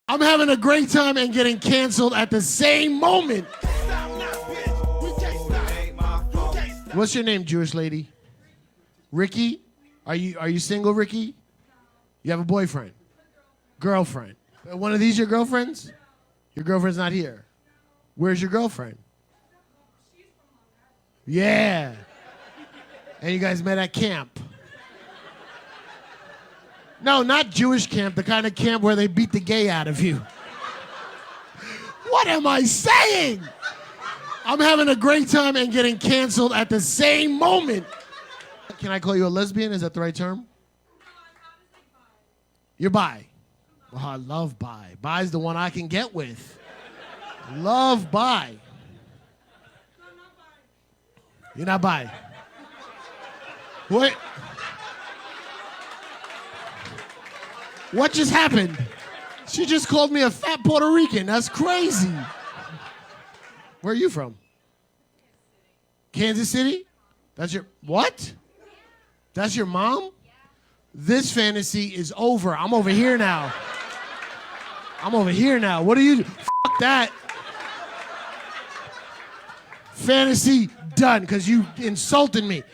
I'm having a great time and getting canceled at the same moment. What's your name, Jewish lady? Ricky? Are you single, Ricky? You have a boyfriend? Girlfriend. One of these your girlfriends? Your girlfriend's not here. Where's your girlfriend? Yeah. And you guys met at camp. No, not Jewish camp, the kind of camp where they beat the gay out of you. What am I saying? I'm having a great time and getting canceled at the same moment. Can I call you a lesbian? Is that the right term? You're bi. Oh, I love bi. Bi's the one I can get with. Love bi. You're not bi. What? What just happened? She just called me a fat Puerto Rican. That's crazy. Where are you from? Kansas City? That's your, what? That's your mom? This fantasy is over. I'm over here now. I'm over here now. What do you do? Fuck that. Fantasy done, because you insulted me.